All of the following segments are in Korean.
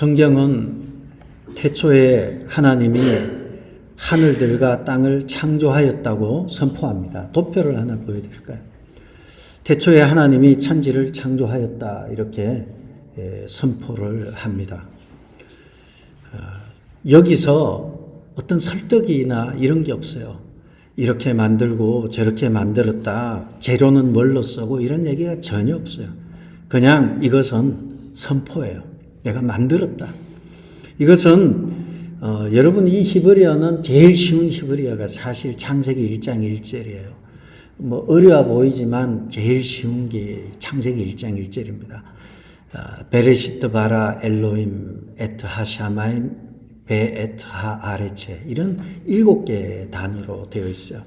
성경은 태초에 하나님이 하늘들과 땅을 창조하였다고 선포합니다. 도표를 하나 보여드릴까요? 태초에 하나님이 천지를 창조하였다 이렇게 선포를 합니다. 여기서 어떤 설득이나 이런 게 없어요. 이렇게 만들고 저렇게 만들었다. 재료는 뭘로 쓰고 이런 얘기가 전혀 없어요. 그냥 이것은 선포예요. 내가 만들었다. 이것은 여러분 이 히브리어는 제일 쉬운 히브리어가 사실 창세기 1장 1절이에요. 뭐 어려워 보이지만 제일 쉬운 게 창세기 1장 1절입니다. 베레시트 바라 엘로임 에트 하샤마임 베에트 하아레체 이런 7개의 단어로 되어 있어요.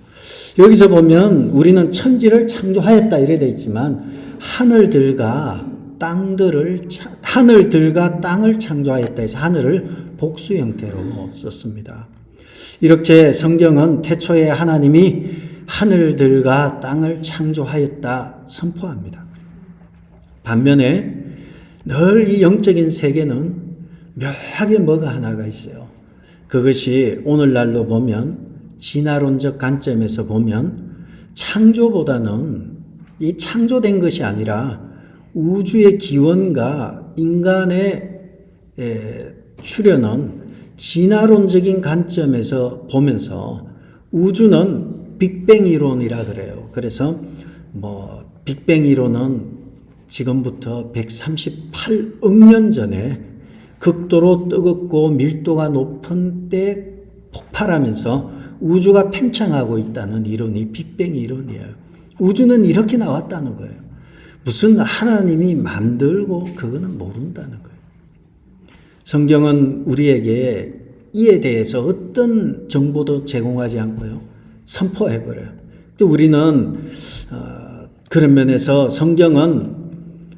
여기서 보면 우리는 천지를 창조하였다 이래 되어 있지만 하늘들과 땅을 창조하였다 해서 하늘을 복수 형태로 썼습니다. 이렇게 성경은 태초에 하나님이 하늘들과 땅을 창조하였다 선포합니다. 반면에 늘 이 영적인 세계는 묘하게 뭐가 하나가 있어요. 그것이 오늘날로 보면 진화론적 관점에서 보면 창조보다는 이 창조된 것이 아니라 우주의 기원과 인간의 출현은 진화론적인 관점에서 보면서 우주는 빅뱅 이론이라 그래요. 그래서 빅뱅 이론은 지금부터 138억 년 전에 극도로 뜨겁고 밀도가 높은 때 폭발하면서 우주가 팽창하고 있다는 이론이 빅뱅 이론이에요. 우주는 이렇게 나왔다는 거예요. 무슨 하나님이 만들고 그거는 모른다는 거예요. 성경은 우리에게 이에 대해서 어떤 정보도 제공하지 않고요. 선포해버려요. 또 우리는 그런 면에서 성경은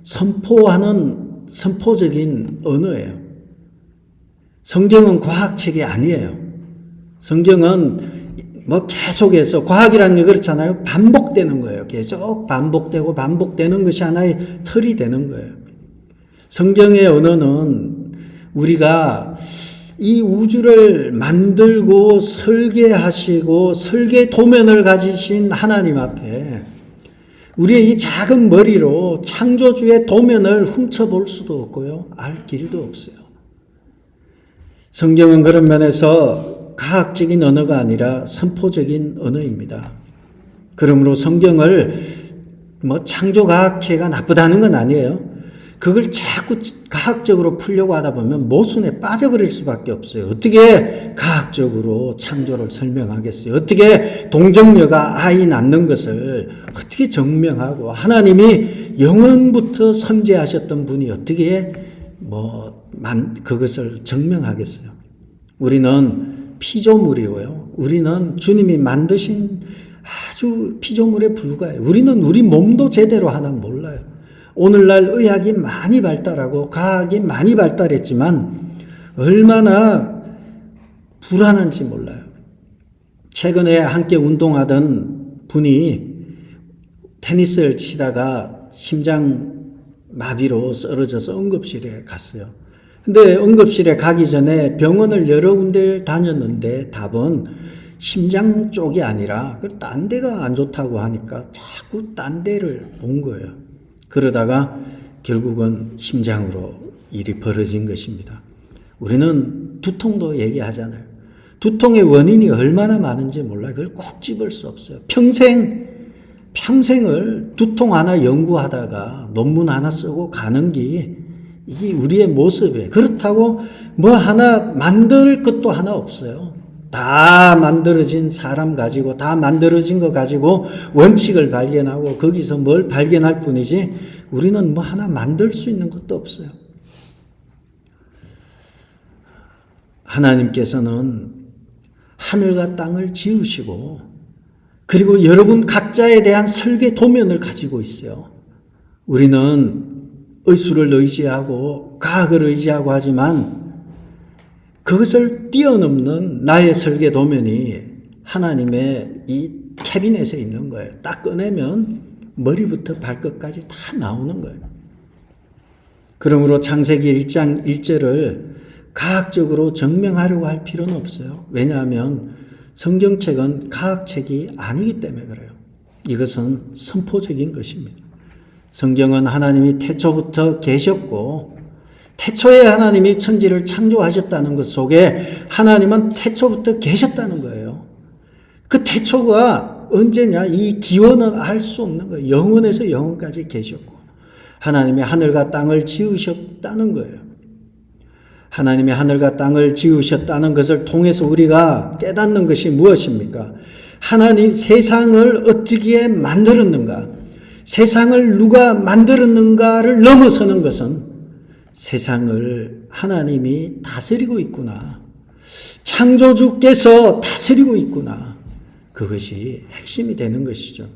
선포하는 선포적인 언어예요. 성경은 과학책이 아니에요. 성경은 계속해서 과학이라는 게 그렇잖아요. 반복되는 거예요. 계속 반복되는 것이 하나의 틀이 되는 거예요. 성경의 언어는 우리가 이 우주를 만들고 설계하시고 설계 도면을 가지신 하나님 앞에 우리의 이 작은 머리로 창조주의 도면을 훔쳐볼 수도 없고요. 알 길도 없어요. 성경은 그런 면에서 과학적인 언어가 아니라 선포적인 언어입니다. 그러므로 성경을 창조과학회가 나쁘다는 건 아니에요. 그걸 자꾸 과학적으로 풀려고 하다 보면 모순에 빠져버릴 수밖에 없어요. 어떻게 과학적으로 창조를 설명하겠어요? 어떻게 동정녀가 아이 낳는 것을 어떻게 증명하고 하나님이 영원부터 선재하셨던 분이 어떻게 그것을 증명하겠어요? 우리는 피조물이고요. 우리는 주님이 만드신 아주 피조물에 불과해요. 우리는 우리 몸도 제대로 하나 몰라요. 오늘날 의학이 많이 발달하고 과학이 많이 발달했지만 얼마나 불안한지 몰라요. 최근에 함께 운동하던 분이 테니스를 치다가 심장마비로 쓰러져서 응급실에 갔어요. 근데 응급실에 가기 전에 병원을 여러 군데를 다녔는데 답은 심장 쪽이 아니라 딴 데가 안 좋다고 하니까 자꾸 딴 데를 본 거예요. 그러다가 결국은 심장으로 일이 벌어진 것입니다. 우리는 두통도 얘기하잖아요. 두통의 원인이 얼마나 많은지 몰라요. 그걸 꼭 집을 수 없어요. 평생을 두통 하나 연구하다가 논문 하나 쓰고 가는 게 이게 우리의 모습이에요. 그렇다고 하나 만들 것도 하나 없어요. 다 만들어진 사람 가지고 다 만들어진 거 가지고 원칙을 발견하고 거기서 뭘 발견할 뿐이지 우리는 하나 만들 수 있는 것도 없어요. 하나님께서는 하늘과 땅을 지으시고 그리고 여러분 각자에 대한 설계 도면을 가지고 있어요. 우리는 의술을 의지하고 과학을 의지하고 하지만 그것을 뛰어넘는 나의 설계 도면이 하나님의 이 캐비넷에 있는 거예요. 딱 꺼내면 머리부터 발끝까지 다 나오는 거예요. 그러므로 창세기 1장 1절을 과학적으로 증명하려고 할 필요는 없어요. 왜냐하면 성경책은 과학책이 아니기 때문에 그래요. 이것은 선포적인 것입니다. 성경은 하나님이 태초부터 계셨고 태초에 하나님이 천지를 창조하셨다는 것 속에 하나님은 태초부터 계셨다는 거예요. 그 태초가 언제냐? 이 기원은 알 수 없는 거예요. 영원에서 영원까지 계셨고 하나님이 하늘과 땅을 지으셨다는 거예요. 하나님이 하늘과 땅을 지으셨다는 것을 통해서 우리가 깨닫는 것이 무엇입니까? 하나님 세상을 어떻게 만들었는가? 세상을 누가 만들었는가를 넘어서는 것은 세상을 하나님이 다스리고 있구나. 창조주께서 다스리고 있구나. 그것이 핵심이 되는 것이죠.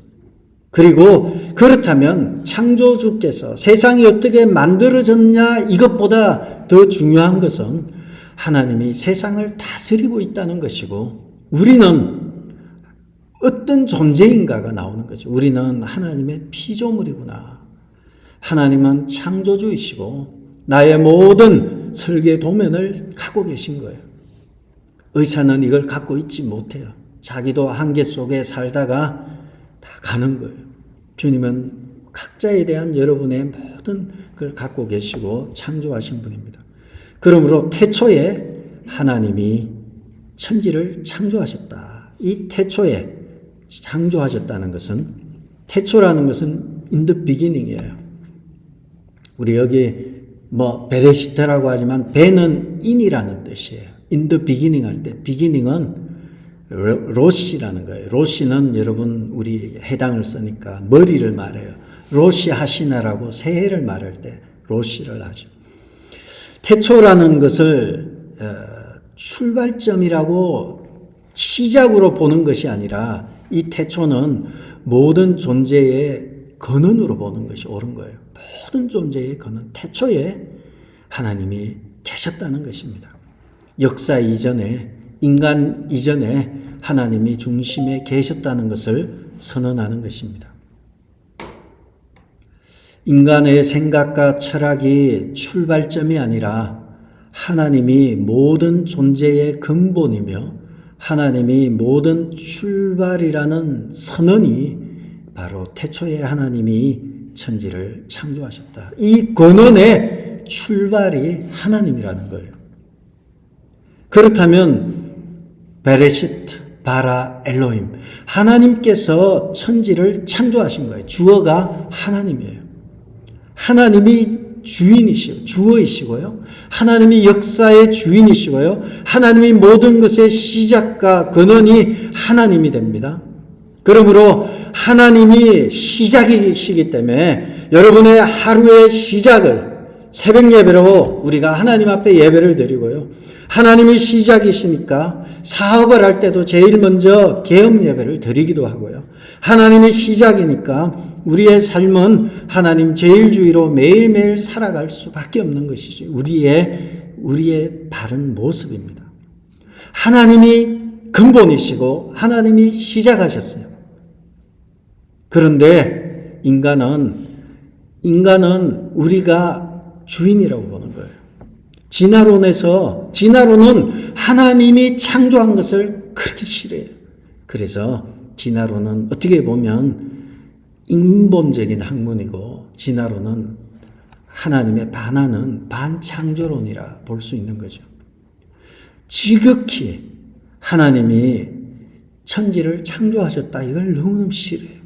그리고 그렇다면 창조주께서 세상이 어떻게 만들어졌냐 이것보다 더 중요한 것은 하나님이 세상을 다스리고 있다는 것이고 우리는 어떤 존재인가가 나오는 거죠. 우리는 하나님의 피조물이구나. 하나님은 창조주이시고 나의 모든 설계 도면을 갖고 계신 거예요. 의사는 이걸 갖고 있지 못해요. 자기도 한계 속에 살다가 다 가는 거예요. 주님은 각자에 대한 여러분의 모든 걸 갖고 계시고 창조하신 분입니다. 그러므로 태초에 하나님이 천지를 창조하셨다. 이 태초에 창조하셨다는 것은 태초라는 것은 in the beginning이에요. 우리 여기 베레시트라고 하지만 베는 in이라는 뜻이에요. in the beginning 할 때 beginning은 로시라는 거예요. 로시는 여러분 우리 해당을 쓰니까 머리를 말해요. 로시 하시나라고 새해를 말할 때 로시를 하죠. 태초라는 것을 출발점이라고 시작으로 보는 것이 아니라 이 태초는 모든 존재의 근원으로 보는 것이 옳은 거예요. 모든 존재의 근원, 태초에 하나님이 계셨다는 것입니다. 역사 이전에, 인간 이전에 하나님이 중심에 계셨다는 것을 선언하는 것입니다. 인간의 생각과 철학이 출발점이 아니라 하나님이 모든 존재의 근본이며 하나님이 모든 출발이라는 선언이 바로 태초에 하나님이 천지를 창조하셨다. 이 근원의 출발이 하나님이라는 거예요. 그렇다면 베레시트 바라 엘로힘 하나님께서 천지를 창조하신 거예요. 주어가 하나님이에요. 하나님이 주인이시고 주어이시고요. 하나님이 역사의 주인이시고요. 하나님이 모든 것의 시작과 근원이 하나님이 됩니다. 그러므로 하나님이 시작이시기 때문에 여러분의 하루의 시작을 새벽 예배로 우리가 하나님 앞에 예배를 드리고요. 하나님이 시작이시니까 사업을 할 때도 제일 먼저 개업 예배를 드리기도 하고요. 하나님이 시작이니까 우리의 삶은 하나님 제일주의로 매일매일 살아갈 수밖에 없는 것이죠. 우리의 바른 모습입니다. 하나님이 근본이시고 하나님이 시작하셨어요. 그런데 인간은 우리가 주인이라고 보는 거예요. 진화론은 하나님이 창조한 것을 그렇게 싫어해요. 그래서 진화론은 어떻게 보면 인본적인 학문이고 진화론은 하나님에 반하는 반창조론이라 볼 수 있는 거죠. 지극히 하나님이 천지를 창조하셨다. 이걸 너무너무 싫어해요.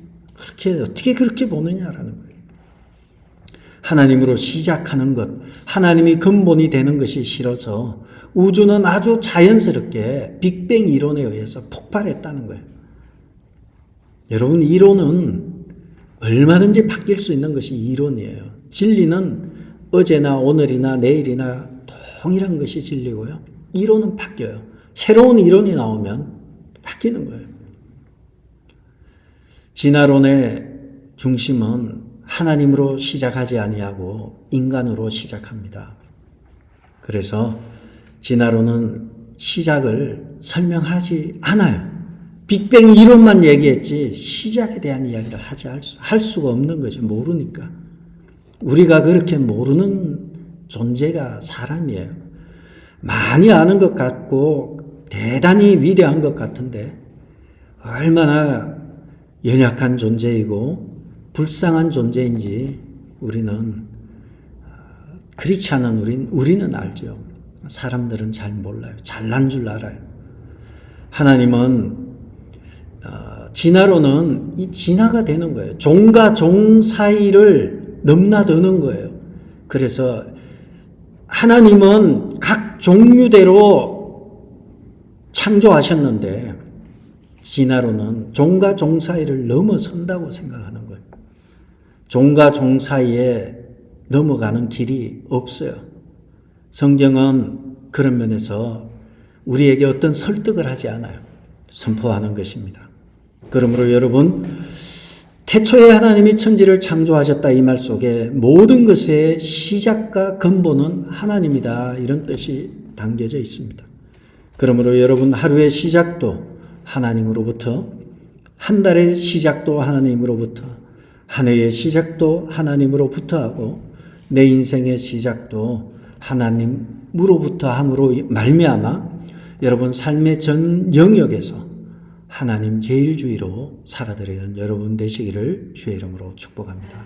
어떻게 그렇게 보느냐라는 거예요. 하나님으로 시작하는 것, 하나님이 근본이 되는 것이 싫어서 우주는 아주 자연스럽게 빅뱅 이론에 의해서 폭발했다는 거예요. 여러분, 이론은 얼마든지 바뀔 수 있는 것이 이론이에요. 진리는 어제나 오늘이나 내일이나 동일한 것이 진리고요. 이론은 바뀌어요. 새로운 이론이 나오면 바뀌는 거예요. 진화론의 중심은 하나님으로 시작하지 아니하고 인간으로 시작합니다. 그래서 진화론은 시작을 설명하지 않아요. 빅뱅 이론만 얘기했지 시작에 대한 이야기를 할 수가 없는 거죠. 모르니까. 우리가 그렇게 모르는 존재가 사람이에요. 많이 아는 것 같고 대단히 위대한 것 같은데 얼마나 연약한 존재이고 불쌍한 존재인지 우리는 그렇지 않은 우리는 알죠. 사람들은 잘 몰라요. 잘난 줄 알아요. 하나님은 진화로는 이 진화가 되는 거예요. 종과 종 사이를 넘나드는 거예요. 그래서 하나님은 각 종류대로 창조하셨는데 진화로는 종과 종 사이를 넘어선다고 생각하는 거예요. 종과 종 사이에 넘어가는 길이 없어요. 성경은 그런 면에서 우리에게 어떤 설득을 하지 않아요. 선포하는 것입니다. 그러므로 여러분, 태초에 하나님이 천지를 창조하셨다 이 말 속에 모든 것의 시작과 근본은 하나님이다 이런 뜻이 담겨져 있습니다. 그러므로 여러분, 하루의 시작도 하나님으로부터, 한 달의 시작도 하나님으로부터, 한 해의 시작도 하나님으로부터 하고 내 인생의 시작도 하나님으로부터 함으로 말미암아 여러분 삶의 전 영역에서 하나님 제일주의로 살아드리는 여러분 되시기를 주의 이름으로 축복합니다.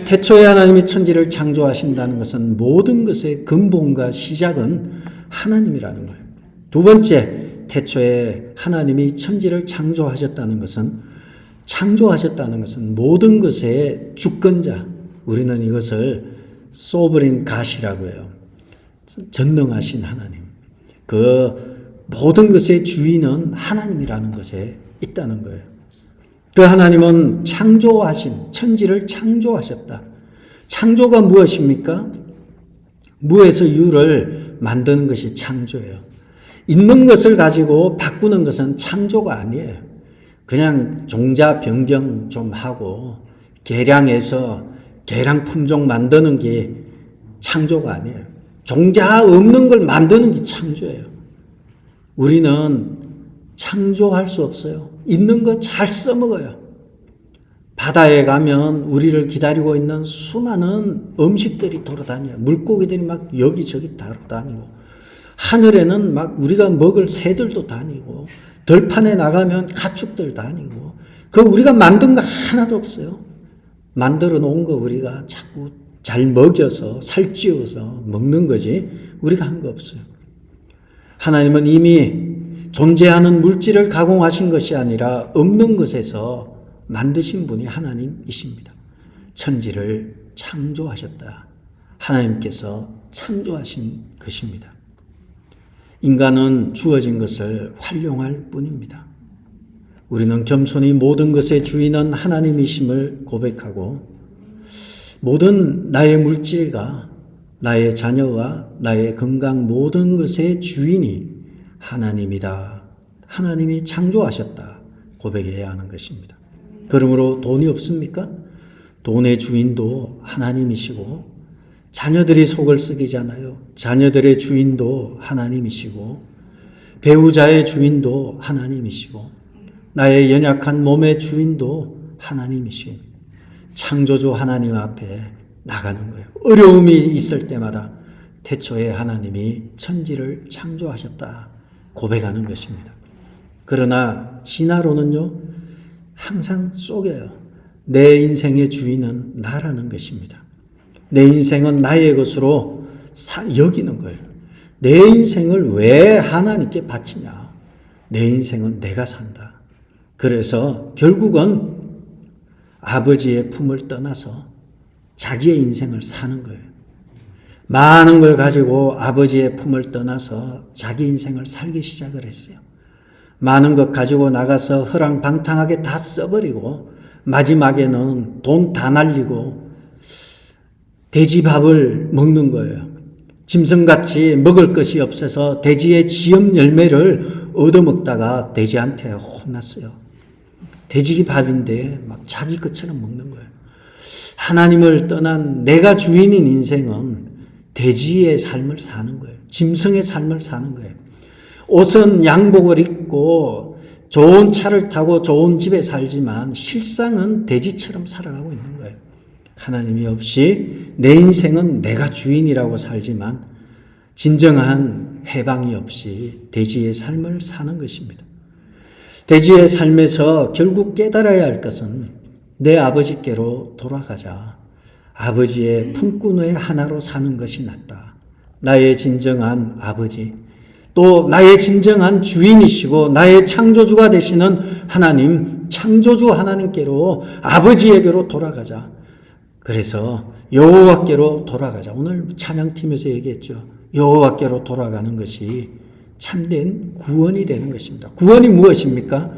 태초에 하나님이 천지를 창조하신다는 것은 모든 것의 근본과 시작은 하나님이라는 거예요. 두 번째, 태초에 하나님이 천지를 창조하셨다는 것은 모든 것의 주권자, 우리는 이것을 소브린 갓이라고 해요. 전능하신 하나님. 그 모든 것의 주인은 하나님이라는 것에 있다는 거예요. 그 하나님은 천지를 창조하셨다. 창조가 무엇입니까? 무에서 유를 만드는 것이 창조예요. 있는 것을 가지고 바꾸는 것은 창조가 아니에요. 그냥 종자 변경 좀 하고 개량해서 개량 품종 만드는 게 창조가 아니에요. 종자 없는 걸 만드는 게 창조예요. 우리는 창조할 수 없어요. 있는 거 잘 써먹어요. 바다에 가면 우리를 기다리고 있는 수많은 음식들이 돌아다녀요. 물고기들이 막 여기저기 돌아다니고, 하늘에는 막 우리가 먹을 새들도 다니고, 들판에 나가면 가축들 다니고, 그 우리가 만든 거 하나도 없어요. 만들어 놓은 거 우리가 자꾸 잘 먹여서 살찌워서 먹는 거지 우리가 한 거 없어요. 하나님은 이미 존재하는 물질을 가공하신 것이 아니라 없는 것에서 만드신 분이 하나님이십니다. 천지를 창조하셨다. 하나님께서 창조하신 것입니다. 인간은 주어진 것을 활용할 뿐입니다. 우리는 겸손히 모든 것의 주인은 하나님이심을 고백하고 모든 나의 물질과 나의 자녀와 나의 건강 모든 것의 주인이 하나님이다. 하나님이 창조하셨다. 고백해야 하는 것입니다. 그러므로 돈이 없습니까? 돈의 주인도 하나님이시고 자녀들이 속을 썩이잖아요. 자녀들의 주인도 하나님이시고 배우자의 주인도 하나님이시고 나의 연약한 몸의 주인도 하나님이시고 창조주 하나님 앞에 나가는 거예요. 어려움이 있을 때마다 태초에 하나님이 천지를 창조하셨다 고백하는 것입니다. 그러나 진화로는요 항상 속여요. 내 인생의 주인은 나라는 것입니다. 내 인생은 나의 것으로 여기는 거예요. 내 인생을 왜 하나님께 바치냐. 내 인생은 내가 산다. 그래서 결국은 아버지의 품을 떠나서 자기의 인생을 사는 거예요. 많은 걸 가지고 아버지의 품을 떠나서 자기 인생을 살기 시작을 했어요. 많은 것 가지고 나가서 허랑방탕하게 다 써버리고 마지막에는 돈 다 날리고 돼지밥을 먹는 거예요. 짐승같이 먹을 것이 없어서 돼지의 지엽 열매를 얻어먹다가 돼지한테 혼났어요. 돼지 밥인데 막 자기 것처럼 먹는 거예요. 하나님을 떠난 내가 주인인 인생은 돼지의 삶을 사는 거예요. 짐승의 삶을 사는 거예요. 옷은 양복을 입고 좋은 차를 타고 좋은 집에 살지만 실상은 돼지처럼 살아가고 있는 거예요. 하나님이 없이 내 인생은 내가 주인이라고 살지만 진정한 해방이 없이 돼지의 삶을 사는 것입니다. 돼지의 삶에서 결국 깨달아야 할 것은 내 아버지께로 돌아가자. 아버지의 품꾼의 하나로 사는 것이 낫다. 나의 진정한 아버지, 또 나의 진정한 주인이시고 나의 창조주가 되시는 하나님, 창조주 하나님께로, 아버지에게로 돌아가자. 그래서 여호와께로 돌아가자. 오늘 찬양팀에서 얘기했죠. 여호와께로 돌아가는 것이 참된 구원이 되는 것입니다. 구원이 무엇입니까?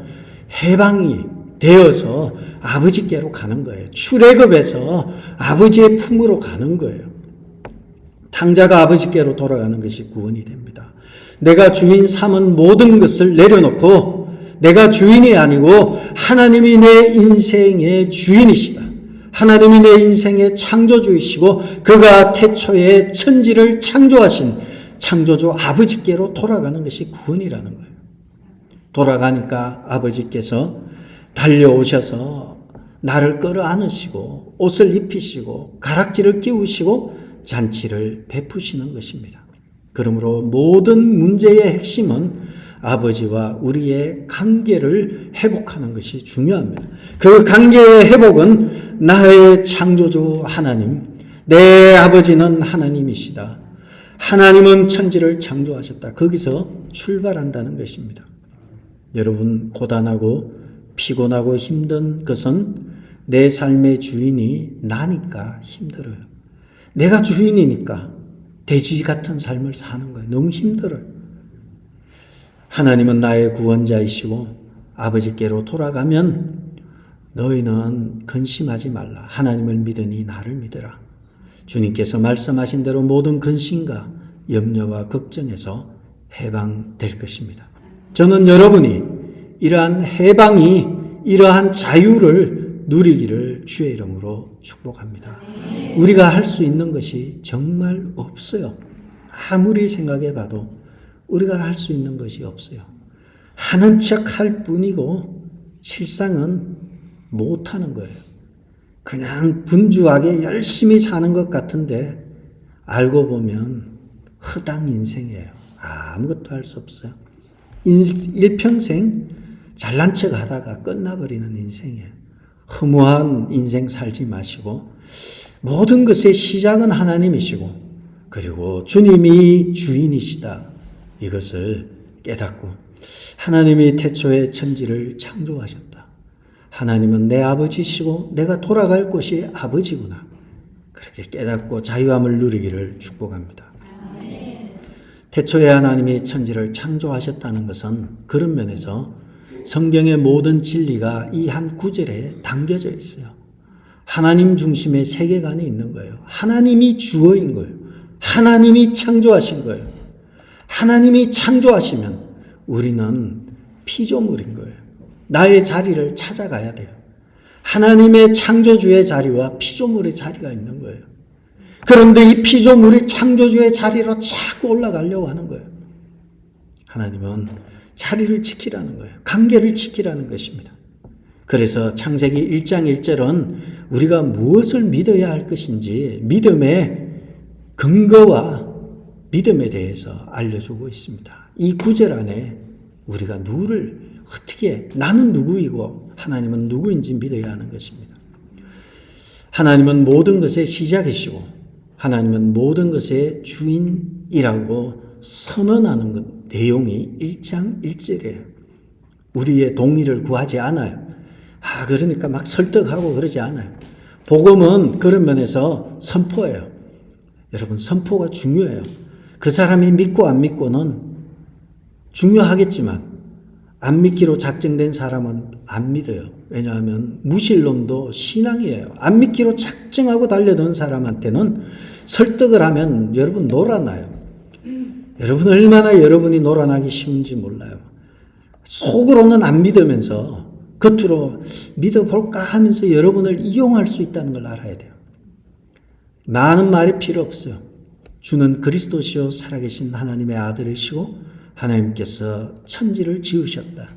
해방이 되어서 아버지께로 가는 거예요. 출애굽에서 아버지의 품으로 가는 거예요. 탕자가 아버지께로 돌아가는 것이 구원이 됩니다. 내가 주인 삼은 모든 것을 내려놓고 내가 주인이 아니고 하나님이 내 인생의 주인이시다. 하나님이 내 인생의 창조주이시고 그가 태초에 천지를 창조하신 창조주 아버지께로 돌아가는 것이 구원이라는 거예요. 돌아가니까 아버지께서 달려오셔서 나를 끌어안으시고 옷을 입히시고 가락지를 끼우시고 잔치를 베푸시는 것입니다. 그러므로 모든 문제의 핵심은 아버지와 우리의 관계를 회복하는 것이 중요합니다. 그 관계의 회복은 나의 창조주 하나님, 내 아버지는 하나님이시다. 하나님은 천지를 창조하셨다. 거기서 출발한다는 것입니다. 여러분, 고단하고 피곤하고 힘든 것은 내 삶의 주인이 나니까 힘들어요. 내가 주인이니까 돼지 같은 삶을 사는 거예요. 너무 힘들어요. 하나님은 나의 구원자이시고 아버지께로 돌아가면 너희는 근심하지 말라. 하나님을 믿으니 나를 믿으라. 주님께서 말씀하신 대로 모든 근심과 염려와 걱정에서 해방될 것입니다. 저는 여러분이 이러한 해방이, 이러한 자유를 누리기를 주의 이름으로 축복합니다. 우리가 할 수 있는 것이 정말 없어요. 아무리 생각해 봐도 우리가 할 수 있는 것이 없어요. 하는 척 할 뿐이고 실상은 못하는 거예요. 그냥 분주하게 열심히 사는 것 같은데 알고 보면 허당 인생이에요. 아무것도 할 수 없어요. 일평생 잘난 척 하다가 끝나버리는 인생이에요. 허무한 인생 살지 마시고 모든 것의 시작은 하나님이시고 그리고 주님이 주인이시다. 이것을 깨닫고 하나님이 태초에 천지를 창조하셨다. 하나님은 내 아버지시고 내가 돌아갈 곳이 아버지구나. 그렇게 깨닫고 자유함을 누리기를 축복합니다. 태초에 하나님이 천지를 창조하셨다는 것은 그런 면에서 성경의 모든 진리가 이 한 구절에 담겨져 있어요. 하나님 중심의 세계관이 있는 거예요. 하나님이 주어인 거예요. 하나님이 창조하신 거예요. 하나님이 창조하시면 우리는 피조물인 거예요. 나의 자리를 찾아가야 돼요. 하나님의 창조주의 자리와 피조물의 자리가 있는 거예요. 그런데 이 피조물이 창조주의 자리로 자꾸 올라가려고 하는 거예요. 하나님은 자리를 지키라는 거예요. 관계를 지키라는 것입니다. 그래서 창세기 1장 1절은 우리가 무엇을 믿어야 할 것인지 믿음의 근거와 믿음에 대해서 알려주고 있습니다. 이 구절 안에 우리가 누구를 어떻게 나는 누구이고 하나님은 누구인지 믿어야 하는 것입니다. 하나님은 모든 것의 시작이시고 하나님은 모든 것의 주인이라고 선언하는 것, 내용이 1장 1절이에요. 우리의 동의를 구하지 않아요. 그러니까 막 설득하고 그러지 않아요. 복음은 그런 면에서 선포예요. 여러분, 선포가 중요해요. 그 사람이 믿고 안 믿고는 중요하겠지만 안 믿기로 작정된 사람은 안 믿어요. 왜냐하면 무신론도 신앙이에요. 안 믿기로 작정하고 달려든 사람한테는 설득을 하면 여러분 놀아나요. 여러분 얼마나 여러분이 놀아나기 쉬운지 몰라요. 속으로는 안 믿으면서 겉으로 믿어볼까 하면서 여러분을 이용할 수 있다는 걸 알아야 돼요. 많은 말이 필요 없어요. 주는 그리스도시요 살아계신 하나님의 아들이시고 하나님께서 천지를 지으셨다.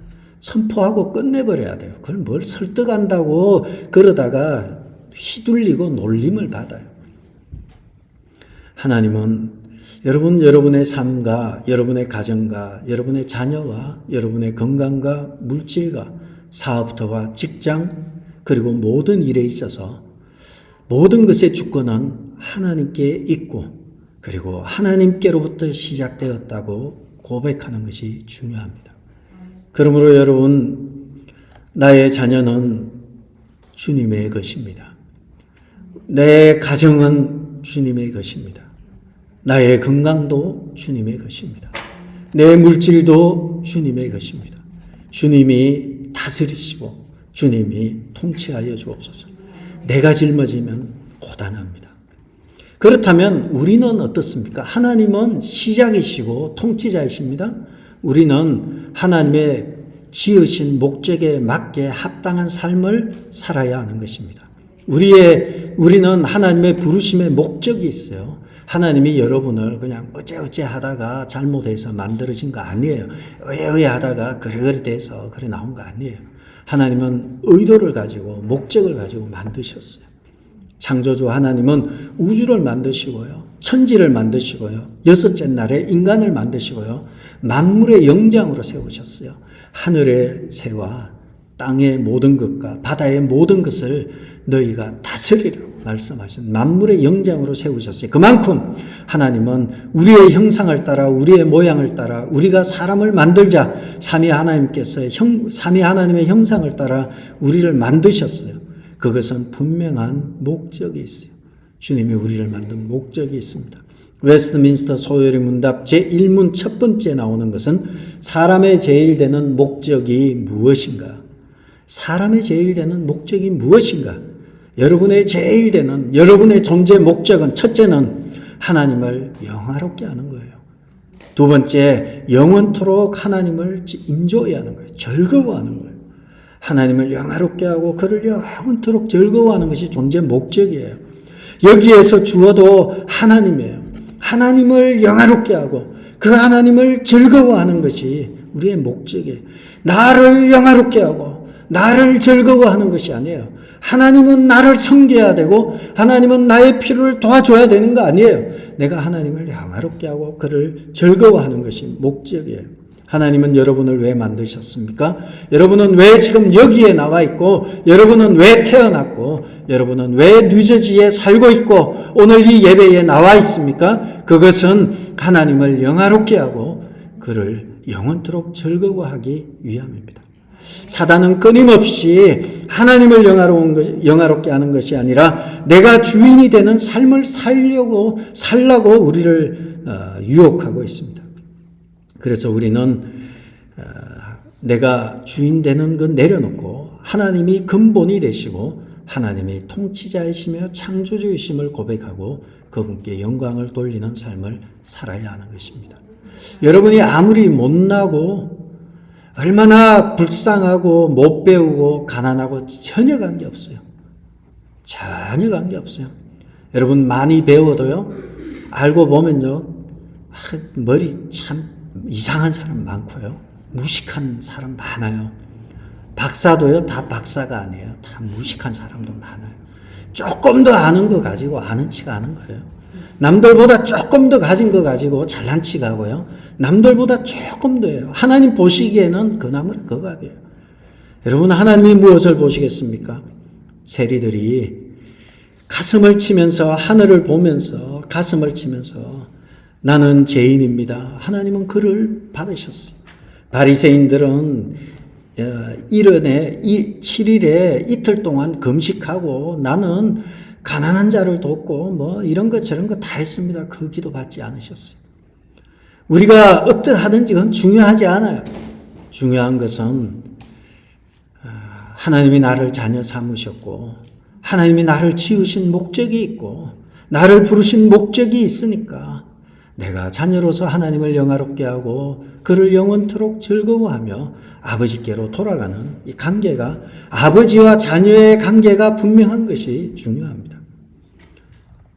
선포하고 끝내버려야 돼요. 그걸 뭘 설득한다고 그러다가 휘둘리고 놀림을 받아요. 하나님은 여러분의 삶과 여러분의 가정과 여러분의 자녀와 여러분의 건강과 물질과 사업터와 직장 그리고 모든 일에 있어서 모든 것의 주권은 하나님께 있고 그리고 하나님께로부터 시작되었다고 고백하는 것이 중요합니다. 그러므로 여러분, 나의 자녀는 주님의 것입니다. 내 가정은 주님의 것입니다. 나의 건강도 주님의 것입니다. 내 물질도 주님의 것입니다. 주님이 다스리시고 주님이 통치하여 주옵소서. 내가 짊어지면 고단합니다. 그렇다면 우리는 어떻습니까? 하나님은 시작이시고 통치자이십니다. 우리는 하나님의 지으신 목적에 맞게 합당한 삶을 살아야 하는 것입니다. 우리는 하나님의 부르심의 목적이 있어요. 하나님이 여러분을 그냥 어째 하다가 잘못해서 만들어진 거 아니에요. 의에 하다가 그래 돼서 그래 나온 거 아니에요. 하나님은 의도를 가지고 목적을 가지고 만드셨어요. 창조주 하나님은 우주를 만드시고요. 천지를 만드시고요. 여섯째 날에 인간을 만드시고요. 만물의 영장으로 세우셨어요. 하늘의 새와 땅의 모든 것과 바다의 모든 것을 너희가 다스리라고 말씀하신 만물의 영장으로 세우셨어요. 그만큼 하나님은 우리의 형상을 따라 우리의 모양을 따라 우리가 사람을 만들자 삼위 하나님께서 삼위 하나님의 형상을 따라 우리를 만드셨어요. 그것은 분명한 목적이 있어요. 주님이 우리를 만든 목적이 있습니다. 웨스트민스터 소요리 문답 제1문 첫 번째 나오는 것은 사람의 제일 되는 목적이 무엇인가? 사람의 제일 되는 목적이 무엇인가? 여러분의 제일 되는 여러분의 존재 목적은 첫째는 하나님을 영화롭게 하는 거예요. 두 번째, 영원토록 하나님을 인조해하는 거예요. 즐거워하는 거예요. 하나님을 영화롭게 하고 그를 영원토록 즐거워하는 것이 존재 목적이에요. 여기에서 주어도 하나님이에요. 하나님을 영화롭게 하고 그 하나님을 즐거워하는 것이 우리의 목적이에요. 나를 영화롭게 하고 나를 즐거워하는 것이 아니에요. 하나님은 나를 섬겨야 되고 하나님은 나의 필요를 도와줘야 되는 거 아니에요. 내가 하나님을 영화롭게 하고 그를 즐거워하는 것이 목적이에요. 하나님은 여러분을 왜 만드셨습니까? 여러분은 왜 지금 여기에 나와 있고 여러분은 왜 태어났고 여러분은 왜 뉴저지에 살고 있고 오늘 이 예배에 나와 있습니까? 그것은 하나님을 영화롭게 하고 그를 영원토록 즐거워하기 위함입니다. 사단은 끊임없이 하나님을 영화롭게 하는 것이 아니라 내가 주인이 되는 삶을 살라고 우리를 유혹하고 있습니다. 그래서 우리는 내가 주인 되는 것 내려놓고 하나님이 근본이 되시고 하나님이 통치자이시며 창조주이심을 고백하고 그분께 영광을 돌리는 삶을 살아야 하는 것입니다. 여러분이 아무리 못나고 얼마나 불쌍하고 못 배우고 가난하고 전혀 관계없어요. 전혀 관계없어요. 여러분 많이 배워도요. 알고 보면요. 머리 참 이상한 사람 많고요. 무식한 사람 많아요. 박사도요. 다 박사가 아니에요. 다 무식한 사람도 많아요. 조금 더 아는 거 가지고 아는 치가 아는 거예요. 남들보다 조금 더 가진 거 가지고 잘난 치가 하고요. 남들보다 조금 더예요. 하나님 보시기에는 그 나무라 그 밥이에요. 여러분 하나님이 무엇을 보시겠습니까? 세리들이 가슴을 치면서 하늘을 보면서 가슴을 치면서 나는 죄인입니다. 하나님은 그를 받으셨어요. 바리새인들은 7일에 이틀 동안 금식하고 나는 가난한 자를 돕고 뭐 이런 것 저런 거 다 했습니다. 그 기도 받지 않으셨어요. 우리가 어떠하든지 그건 중요하지 않아요. 중요한 것은 하나님이 나를 자녀 삼으셨고 하나님이 나를 지으신 목적이 있고 나를 부르신 목적이 있으니까 내가 자녀로서 하나님을 영화롭게 하고 그를 영원토록 즐거워하며 아버지께로 돌아가는 이 관계가 아버지와 자녀의 관계가 분명한 것이 중요합니다.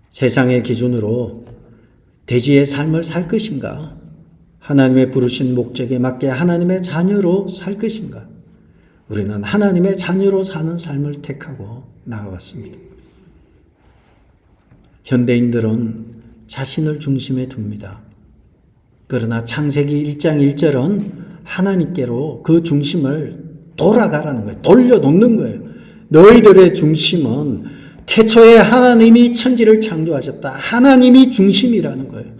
세상의 기준으로 대지의 삶을 살 것인가? 하나님의 부르신 목적에 맞게 하나님의 자녀로 살 것인가? 우리는 하나님의 자녀로 사는 삶을 택하고 나아왔습니다. 현대인들은 자신을 중심에 둡니다. 그러나 창세기 1장 1절은 하나님께로 그 중심을 돌아가라는 거예요. 돌려놓는 거예요. 너희들의 중심은 태초에 하나님이 천지를 창조하셨다. 하나님이 중심이라는 거예요.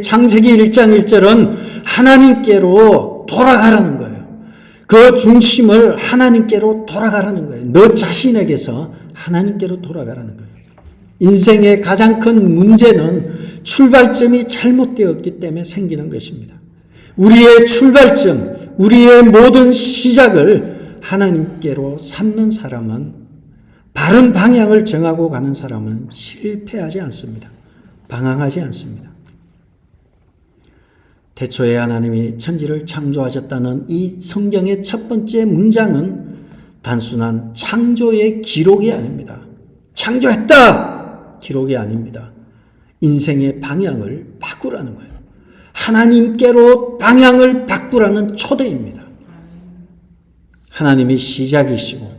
창세기 1장 1절은 하나님께로 돌아가라는 거예요. 그 중심을 하나님께로 돌아가라는 거예요. 너 자신에게서 하나님께로 돌아가라는 거예요. 인생의 가장 큰 문제는 출발점이 잘못되었기 때문에 생기는 것입니다. 우리의 출발점, 우리의 모든 시작을 하나님께로 삼는 사람은, 바른 방향을 정하고 가는 사람은 실패하지 않습니다. 방황하지 않습니다. 태초에 하나님이 천지를 창조하셨다는 이 성경의 첫 번째 문장은 단순한 창조의 기록이 아닙니다. 창조했다! 기록이 아닙니다. 인생의 방향을 바꾸라는 거예요. 하나님께로 방향을 바꾸라는 초대입니다. 하나님이 시작이시고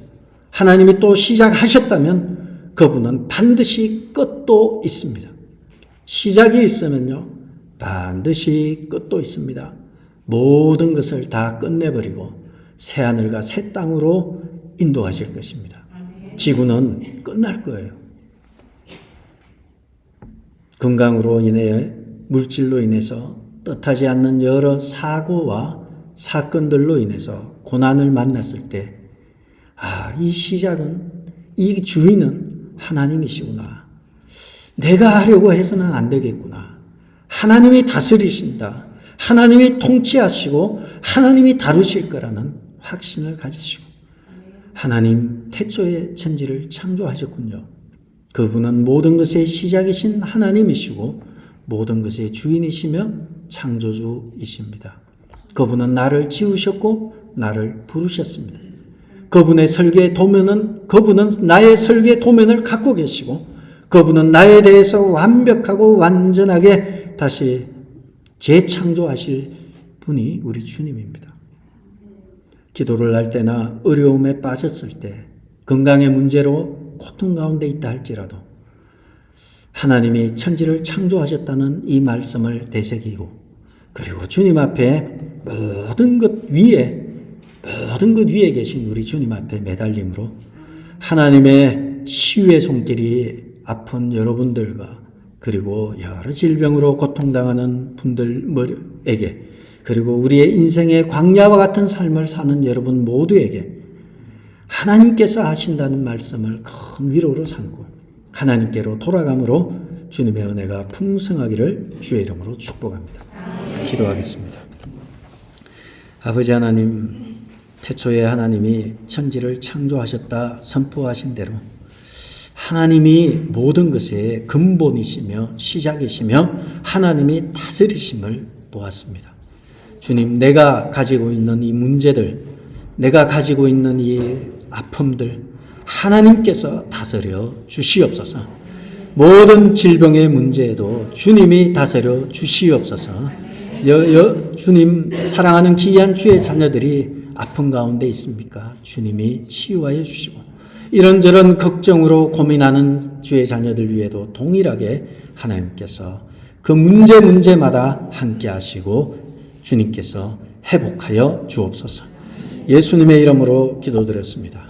하나님이 또 시작하셨다면 그분은 반드시 끝도 있습니다. 시작이 있으면요, 반드시 끝도 있습니다. 모든 것을 다 끝내버리고 새하늘과 새 땅으로 인도하실 것입니다. 지구는 끝날 거예요. 건강으로 인해, 물질로 인해서 뜻하지 않는 여러 사고와 사건들로 인해서 고난을 만났을 때, 이 시작은, 이 주인은 하나님이시구나. 내가 하려고 해서는 안 되겠구나. 하나님이 다스리신다. 하나님이 통치하시고 하나님이 다루실 거라는 확신을 가지시고, 하나님 태초에 천지를 창조하셨군요. 그분은 모든 것의 시작이신 하나님이시고 모든 것의 주인이시며 창조주이십니다. 그분은 나를 지으셨고 나를 부르셨습니다. 그분의 설계의 도면은, 그분은 나의 설계의 도면을 갖고 계시고 그분은 나에 대해서 완벽하고 완전하게 다시 재창조하실 분이 우리 주님입니다. 기도를 할 때나 어려움에 빠졌을 때, 건강의 문제로 고통 가운데 있다 할지라도 하나님이 천지를 창조하셨다는 이 말씀을 되새기고, 그리고 주님 앞에 모든 것 위에 계신 우리 주님 앞에 매달림으로 하나님의 치유의 손길이 아픈 여러분들과 그리고 여러 질병으로 고통당하는 분들에게, 그리고 우리의 인생의 광야와 같은 삶을 사는 여러분 모두에게 하나님께서 하신다는 말씀을 큰 위로로 삼고 하나님께로 돌아감으로 주님의 은혜가 풍성하기를 주의 이름으로 축복합니다. 기도하겠습니다. 아버지 하나님, 태초에 하나님이 천지를 창조하셨다 선포하신 대로 하나님이 모든 것의 근본이시며 시작이시며 하나님이 다스리심을 보았습니다. 주님, 내가 가지고 있는 이 문제들, 내가 가지고 있는 이 아픔들 하나님께서 다스려 주시옵소서. 모든 질병의 문제에도 주님이 다스려 주시옵소서. 주님, 사랑하는 귀한 주의 자녀들이 아픈 가운데 있습니까? 주님이 치유하여 주시고, 이런저런 걱정으로 고민하는 주의 자녀들 위에도 동일하게 하나님께서 그 문제마다 함께 하시고 주님께서 회복하여 주옵소서. 예수님의 이름으로 기도드렸습니다.